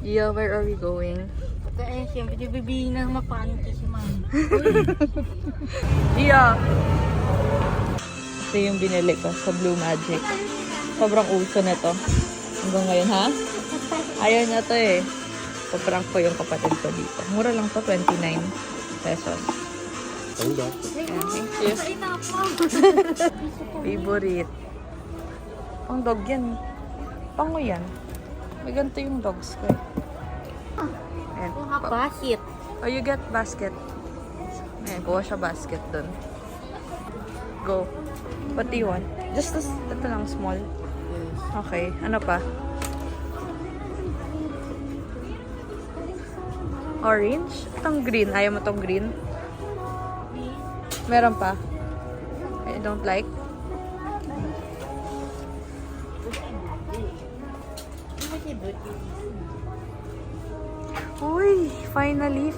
Yeah, where are we going? Kaya siyempre, di bibihin na mapanik si mami. Yeah! Ito yung binili ko sa Blue Magic. Sobrang uso na to. Hanggang ngayon, ha? Ayaw na to eh. Paprank ko yung kapatid ko dito. Mura lang to, 29 pesos. Ang ba? Thank you. Favorite. Ang dog yan. Pango yan. May ganito yung dogs ko eh. Ayan. Kuha basket. Oh, you get basket. Ayan, kuha siya basket dun. Go. What do you want? Just this, ito lang, small. Okay. Ano pa? Orange? Itong green. Ayaw mo tong green? Meron pa? I don't like. Uy! Finally!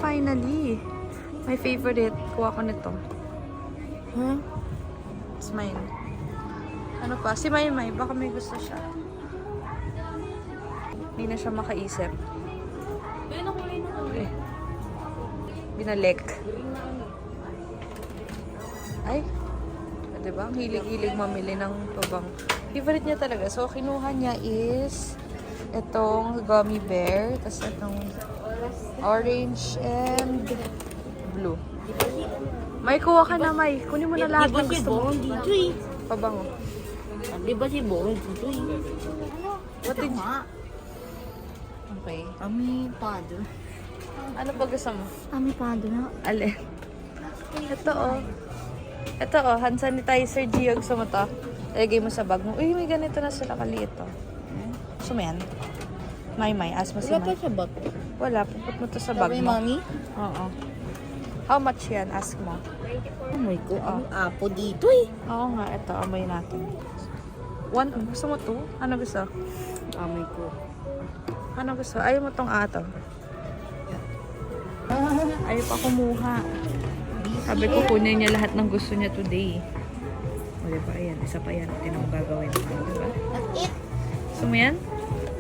My favorite. Kuha ko nito. Hmm? It's mine. Ano pa? Si Maymay. Baka may gusto siya. Hindi na siya makaisip. Okay. Binalik. Ay! Diba? Ang hilig-hilig mamili ng pabang. Favorite niya talaga. So, kinuha niya is itong gummy bear. Tapos itong orange and blue. May kuha ka na, May. Kunin mo na lahat ng gusto mo. Dito eh. Pabango. Di ba si Bong dito eh? What did you... Okay. Ami pado. Ano pa gusto mo? Ami pado na. Alin? Ito oh. Ito oh, hand sanitizer, Gio. Gusto mo to? Ilagay mo sa bag mo. Uy, may ganito na sila kaliit oh. Gusto mo yan? May, ask mo si Wala pa May. siya ba? Wala, puput mo to sa bag Sabi mo. mami? Oo. How much yan? Ask mo. Amoy ko. Ang apo dito eh. Oo nga, ito. Amoy natin. One, gusto mo to? Ano gusto? Amoy ko. Ano gusto? Ayaw mo tong ato. Ayaw pa kumuha. Sabi ko, kunin niya lahat ng gusto niya today. O, diba? Ayan. Isa pa yan. Ito na mo gagawin. Diba? That's it. Gusto mo yan?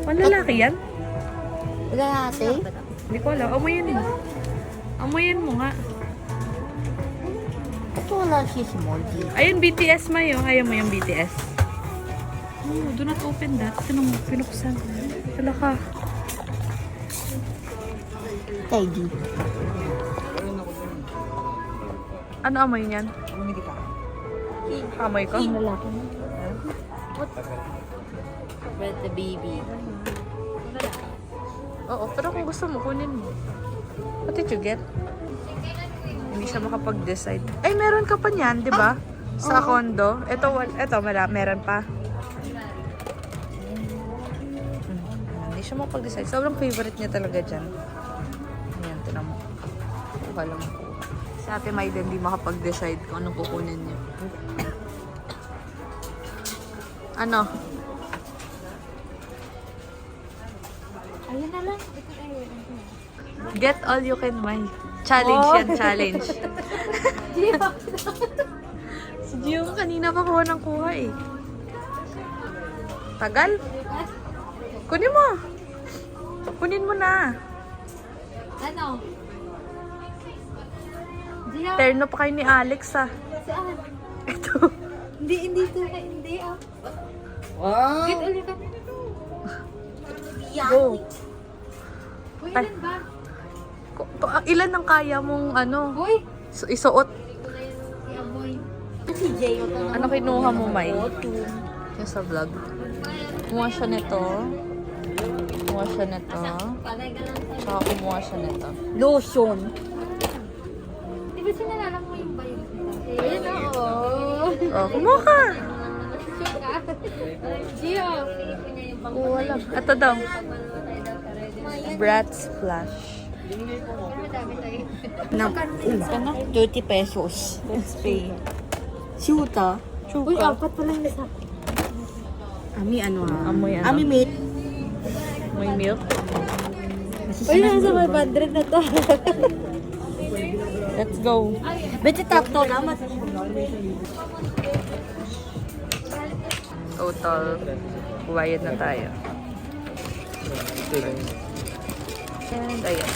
Panlalaki yan? Wala natin. Hindi ko alam. Amoyin mo. Amoyin mo nga. Ito wala siya small dito. Ayun, BTS Mayo. Ayaw mo yung BTS. Oh, do not open that. Ito nang pinuksan. Wala ka. Tidy. Ano amoy niyan? Amoy ko? Lalaki na. What? But the baby. Oo, pero kung gusto mo, kunin mo. What did you get? Hindi siya makapag-decide. Ay, meron ka pa niyan, di ba? Sa condo. Ito, meron pa. Hindi siya makapag-decide. Sobrang favorite niya talaga dyan. Ayan, tinan mo. Kuha lang ako. Sa Ate Maida, hindi makapag-decide kung anong kukunin niya. Ano? Ayun na lang. Get all you can buy. Challenge yan, challenge. Si Gio kanina pa kuha ng kuha eh. Tagal? Kunin mo. Kunin mo na. Ano? Dia. Terno pa kayo ni Alex ah. Saan? Ito. Hindi ah. Wow! Get ulit kami na to. Go. Uy, ilan ba? Ilan ang kaya mong ano, Uy! isuot? Si Aboy. Si Jay. Ano kinuha mo, May? Yung sa vlog. Kumuha siya nito. Kumuha siya nito. Tsaka kumuha siya nito. Lotion. Di ba sinalala mo yung bayo? Ayun ako. Oh, kumuha ka. Gio. Wala. Ito daw. Brat Splash. Ano? 30 pesos. Let's pay. Shoota. Chuka. Uy, apat pa lang isa. Ami ano ah? Amoy ano? Ami meat. May milk. Uy, nasa 500 na to. Let's go. Bete tapto naman. Total. Bayad na tayo. And ayan.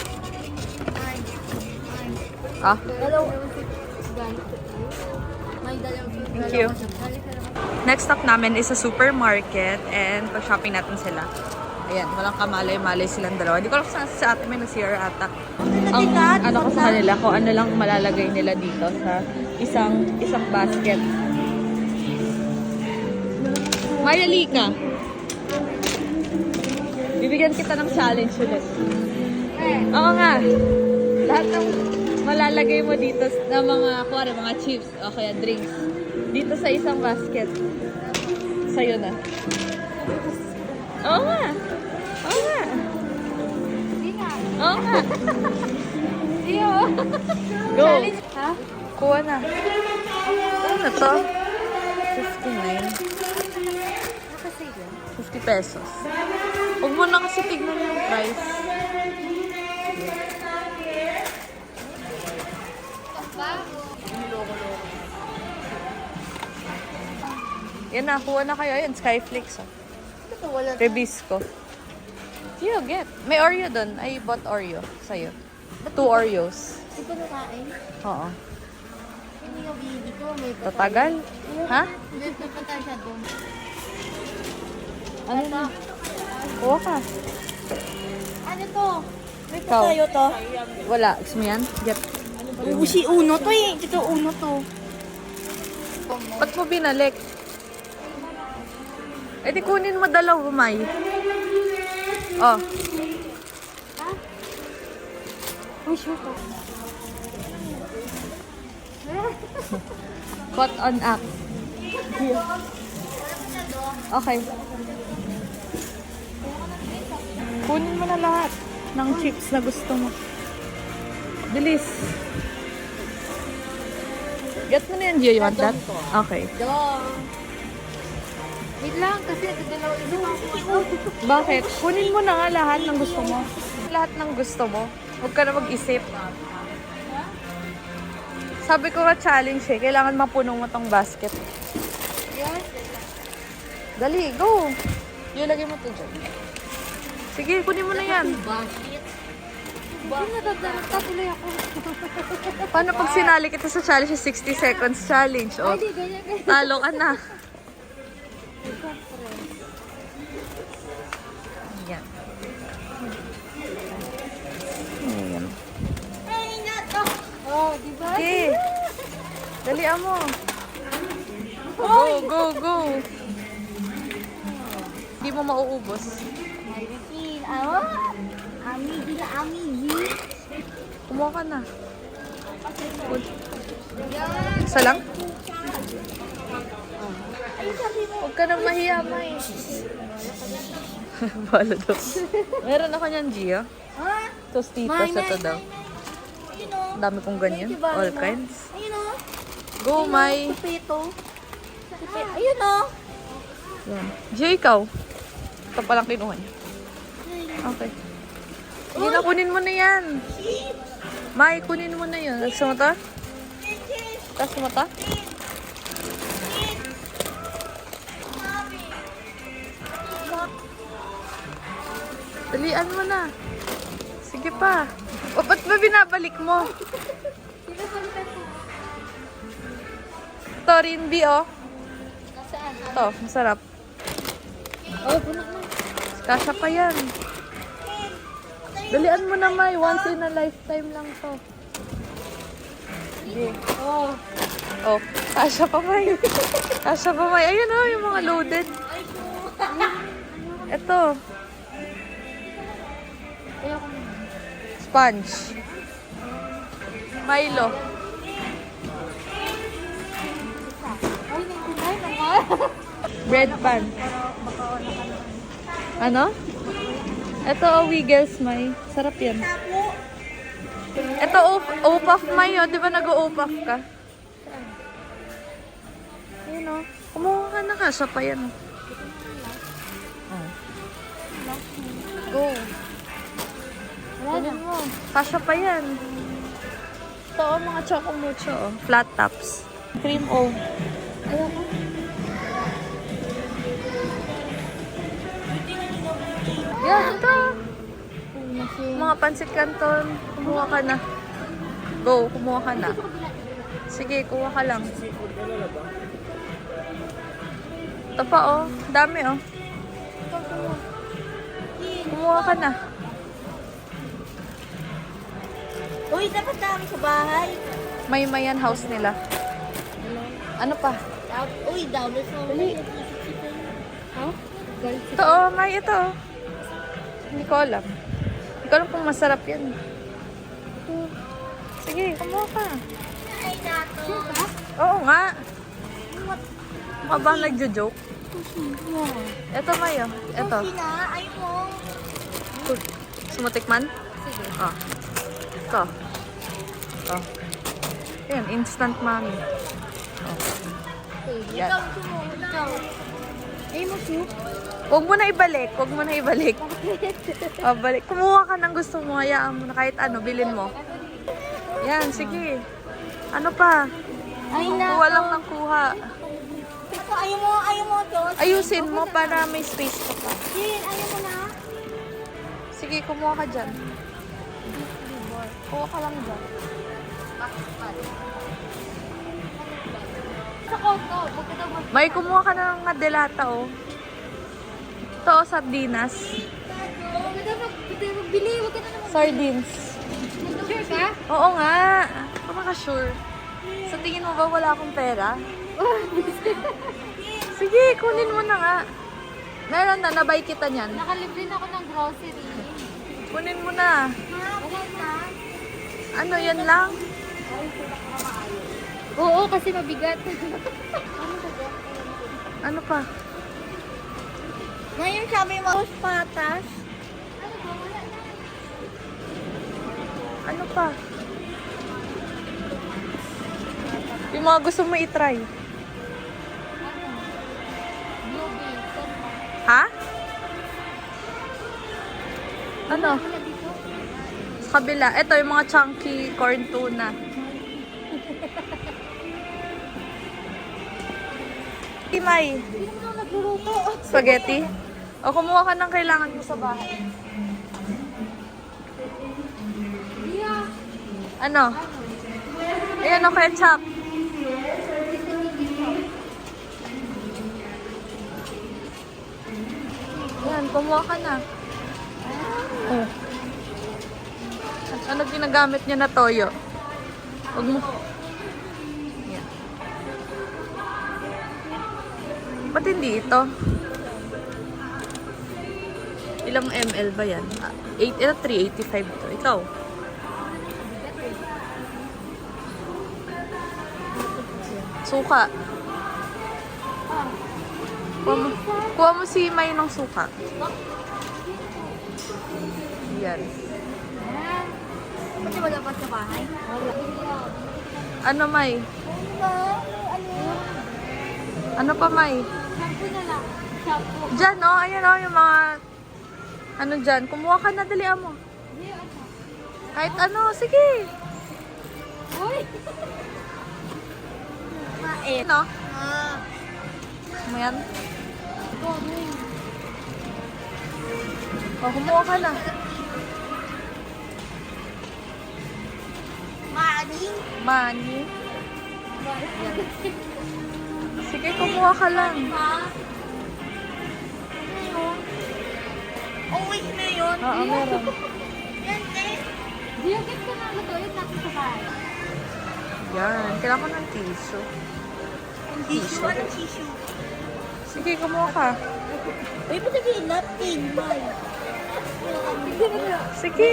Ah, thank you. Next stop namin is sa supermarket and pag-shopping natin sila. Ayan, walang kamalay-malay silang dalawa. Hindi ko alam kung sa ate may nag-CR ata. Ang ano ko sa kanila, kung ano lang malalagay nila dito sa isang basket. Mayalika. Bibigyan kita ng challenge ulit. Oo nga. Lahat ng malalagay mo dito na mga chips o kaya drinks. Dito sa isang basket. Sa'yo na. Oo nga. Oo nga. Oo nga. Go. Ha? Kuha na. Ano to? 59. Kasi yun. 50 pesos. Huwag mo na kasi tignan yung price. Yan na, kuha na kayo. Ayan, Skyflakes. Oh. Ito wala. Rebisco. You get. May Oreo dun. I bought Oreo sa'yo. 2 Oreos. Di ba nakain? Oo. Hindi yung baby ko. May patay. Tatagal? Ha? May patay siya doon. Ano na? Kuha ka. Ano to? May Ikaw. patayo to? Wala. Gusto mo yan? Get. Ubusi uno to eh. Ito uno to. Ba't mo binalik? Eh di kunin mo dalaw, May. Oh. Uy, sure to. Caught on act. Okay. Kunin mo na lahat ng chips na gusto mo. Bilis. Get mo na yan, Gio. You want that? Okay. Wait lang, kasi nagdalaw ito. Bakit? Kunin mo na nga lahat ng gusto mo. Lahat ng gusto mo. Huwag ka na mag-isip. Sabi ko nga challenge eh. Kailangan mapuno mo tong basket. Yes. Dali, go! Yung lagay mo to dyan. Sige, kunin mo na yan. Bakit? Hindi natatuloy ako. Paano pag sinali kita sa challenge, 60 seconds challenge? O, Hindi, ganyan. talo ka na. Yan. Ayan. Oh, di ba? Okay. Dalian mo. Go, go, go. Hindi mo mauubos. Maritin. Ami, di na ami. Kumuha ka na. Isa lang? Huwag ka nang mahiya, May. Bala daw. Meron ako niyan, Gia. Ha? Tostitos ito daw. Ayun o. Ang dami kong ganyan. All kinds. Ayun o. Go, May. Pipito. Ayun o. Yan. Gia, ikaw. Ito palang kinuha niya. Okay. Sige na, kunin mo na yan. May, kunin mo na yun. Gusto mo to? Gusto mo to? Dalian mo na. Sige pa. O, ba't ba binabalik mo? Ito, Rinby, oh. Nasaan? Ito, masarap. Oh, punak na. Kasha pa yan. Dalian mo na, May. Once in a lifetime lang to. Sige. Oh. Oh, kasha pa, May. Kasha pa, May. Ayun, oh, yung mga loaded. Ito. Ayoko na. Sponge. Milo. Ay, nagkulay naman. Bread pan. Ano? Ito, oh, Wiggles, May. Sarap yan. Ito, OPAF, May, oh. Di ba nag-OPAF ka? Ayun, oh. Kumuha ka na, kasha pa yan. Oh. Go. Wala na. Kunin mo. Kasha pa yan. Ito, oh, mga choco mucho, oh. Flat tops. Cream, oh. Ayoko. Yan, ito. Mga pansit canton. Kumuha ka na. Go, kumuha ka na. Sige, kuha ka lang. Ito pa oh. Dami oh. Kumuha ka na. Uy, dapat kami sa bahay. May mayan house nila. Ano pa? Uy, down sa mga. Ha? Ito oh, may ito oh. Hindi ko alam. Hindi ko alam kung masarap yan. Sige, kumuha ka. Ay, nato. Oo nga. Mukha ba nagjo-joke? Ito Mayo. Ito. Sina, ay mo. Sumutikman? Sige. Oh. Ito. Ito. Ayan, instant mommy. Oh. Yan. Ikaw, sumunod. Ikaw. Ay mo, soup. Huwag mo na ibalik. Huwag mo na ibalik. Oh, balik. Kumuha ka ng gusto mo. Hayaan mo na kahit ano. Bilhin mo. Yan, sige. Ano pa? Ay, na. Kuha lang ng kuha. Ikaw, ayaw mo to. Ayusin mo para may space ka pa. Jin, ayaw mo na. Sige, kumuha ka dyan. Kuha ka lang dyan. Sa koto, huwag ka daw mag... May kumuha ka ng delata, oh. Ito, oh, sardinas. Huwag ka daw magbili, huwag ka na naman. Sardines. Sure ka? Oo nga. Kung sure. Sa tingin mo ba wala akong pera? Sige, kunin mo na nga. Meron na, nabay kita niyan. Nakalibre na ako ng grocery. Kunin mo na. Wala na. Ano, yan lang? Oo, kasi mabigat. Ano pa? Ngayon sabi mo, patas. Ano pa? Yung mga gusto mo itry. Blueberry. Ha? Ano? Wala dito. Sa kabila. Ito, yung mga chunky corn tuna. Imay. Sino mo nagluluto? Spaghetti? O, kumuha ka ng kailangan mo sa bahay. Yeah. Ano? Ayan o, ketchup. Ayan, kumuha ka na. Oh. Ano ginagamit niya na toyo? Huwag mo. Ayan. Ba't hindi ito? Ilang ml ba yan? 385 to. Ikaw? Suka. Kuha mo si May ng suka. Yan. Pati wala pa sa bahay? Wala. Ano, May? Ano pa, May? Shampoo na lang. Shampoo. Diyan, oh. Ayan, oh. Yung mga... Ano dyan? Kumuha ka na. Dalian mo. Kahit ano. Sige. Uy! Mait. Ano? Ano yan? Oh, kumuha ka na. Maning. Money. Yan. Sige, kumuha ka lang. Ha? Always na yun. Oo, meron. Yan eh. Diyagit ko na ito. Yun natin sa bahay. Yan. Kailangan ko ng tissue. Tissue? Anong tissue? Sige, kumuha ka. Uy, ba't naging napkin? Sige.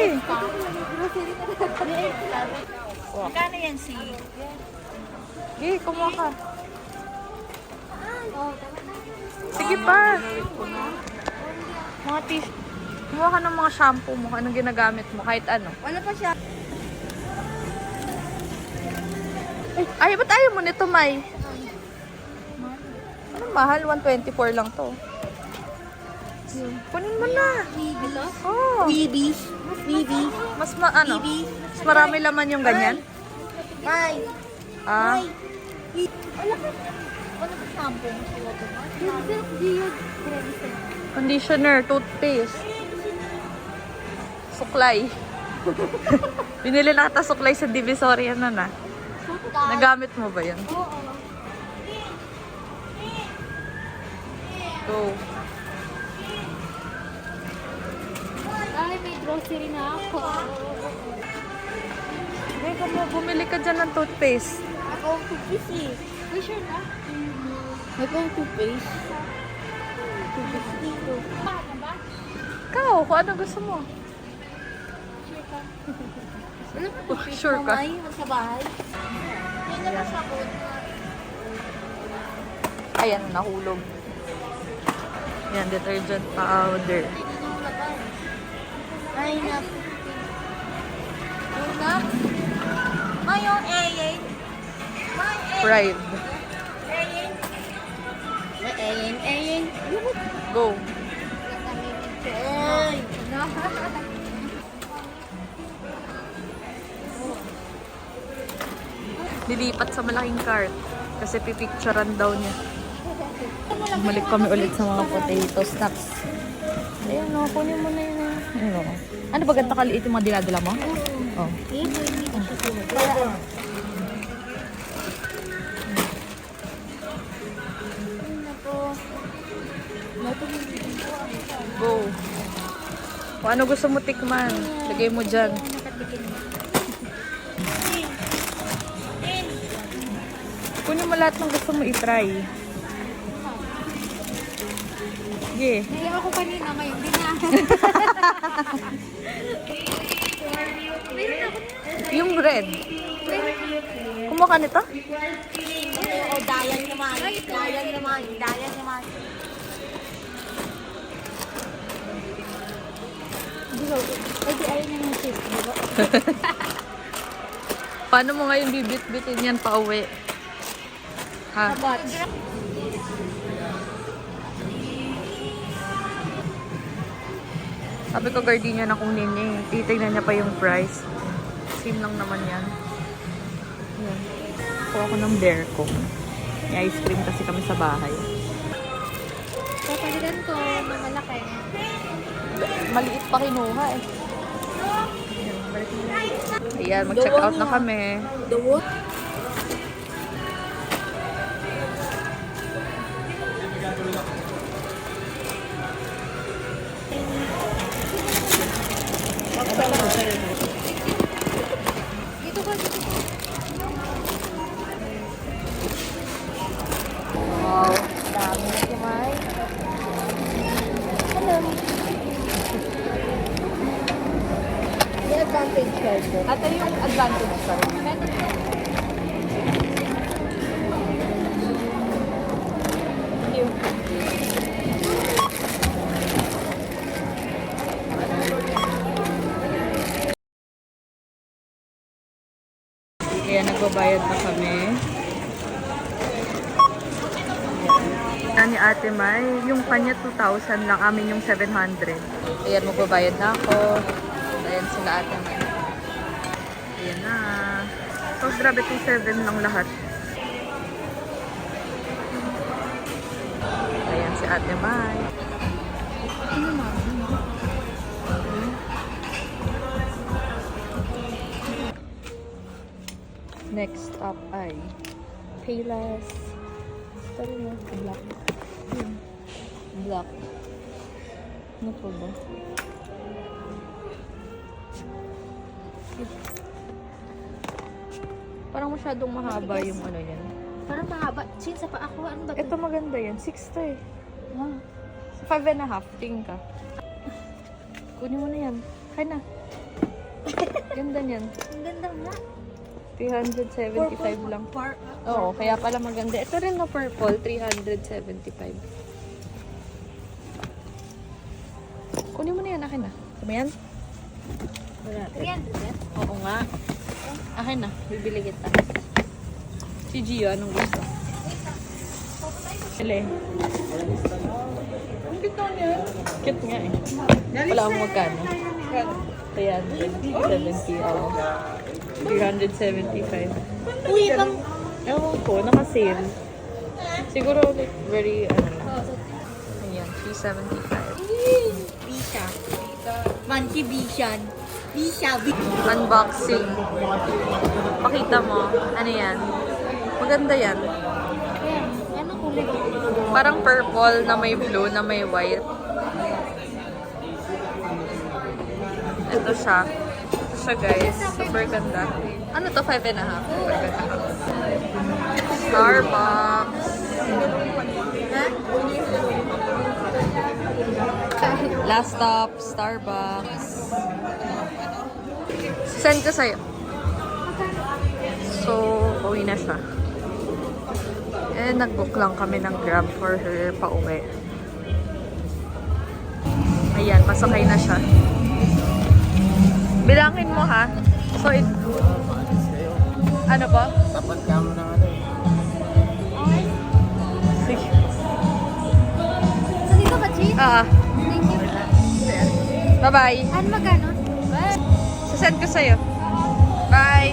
Magkano yan si? Sige, kumuha ka. Sige pa. Mga tissue. Kumuha ka ng mga shampoo mo. Anong ginagamit mo? Kahit ano. Wala pa siya. Ay, ba't ayaw mo nito, May? Anong mahal? 124 lang to. Kunin mo na. Ito? Oh. Weebies. Weebies. Mas mas marami laman yung ganyan. May. Ah. Wala ka. Wala ka shampoo. Conditioner, toothpaste. suklay. Binili na kita suklay sa Divisoria na na. Nagamit mo ba yun? Oo. Go. Ay, may grocery na ako. Teka mo, bumili ka dyan ng toothpaste. Ako ang toothpaste eh. Uy, sure na? Ako ang toothpaste. Toothpaste dito. Bakit na ba? Ikaw, kung ano gusto mo. Sure ka? Ano ba toothpaste Sure mo, ka? May? Sa bahay? Yan naman sabon. Ayan, nahulog. Yan, detergent powder. Ay, na. Una. Mayong ayin. Fried. Ayin. Go. Ay. Lilipat sa malaking cart. Kasi pipicturean daw niya. Bumalik kami ulit sa mga potato snacks. Ayan o, kunin mo na yun. Ayan o. Ano ba ganito kaliit yung mga dinadala mo? Oh. Go. Kung ano gusto mo tikman, lagay mo dyan. Kunin mo lahat ng gusto mo itry. Sige. Naiyak ako kanina, ngayon din na. Yung bread. Kumuha ka nito? Oo, dayan naman. Dayan naman. Ay, di ayaw niya ng chips, diba? Paano mo ngayon bibit-bitin yan pa uwi? Ha? But, Sabi ko gardenia na kunin niya eh. Titignan niya pa yung price. Same lang naman yan. Yan. Kuha ko ng bear ko. May ice cream kasi kami sa bahay. papalitan ko ng malaki. Maliit pa kinuha eh. Ayan, mag-check out na kami. Dawot? Dito ka, dito ka. Wow, dami na kumay. Hello. May advantage card ko. Ito yung advantage card. Kaya nagbabayad na kami. Ni Ate Mai, yung kanya 2,000 lang, amin yung 700. Ayan, magbabayad na ako. Ayan sila Ate Mai. Ayan na. So, grabe 2,700 lang lahat. Ayan si Ate Mai. Next up ay Payless. Sorry mo, black. Black. Ano po ba? Parang masyadong mahaba yung ano yan. Parang mahaba. Since pa ako, ano ba Ito maganda yan. 6 to eh. Wow. 5.5. Tingin ka. Kunin mo na yan. Kaya na. Ganda niyan. Ang ganda nga. 375 lang. Oo, kaya pala maganda. Ito rin na purple, 375. Kunin mo na yan, akin na. Tama yan? Wala. 300. Oo nga. Akin na, bibili kita. Si Gio, anong gusto? Pili. Ang cute naman yan. Cute nga eh. Wala akong magkano. 370, oo. 375. Uy, pang... Ewan ko, naka-sale. Siguro like very, ano lang. Ayan, 375. Bisha. Monkey Bishan. Unboxing. Pakita mo. Ano yan? Maganda yan. Ayan. Yan ang kulay. Parang purple na may blue na may white. Ito siya. Ito siya guys. Super ganda. Ano to? 5.5. Super ganda. Starbucks. Last stop, Starbucks. Send ko sa'yo. So, uwi na siya. Eh, nag-book lang kami ng Grab for her pauwi. Ayan, pasakay na siya. Bilangin mo ha. So, ano ba? Tapat ka mo ng ano eh. Okay. Sige. So, dito ba, Chi? Thank you. Bye-bye. Ano magkano? Bye. Sasend ko sa'yo. Bye!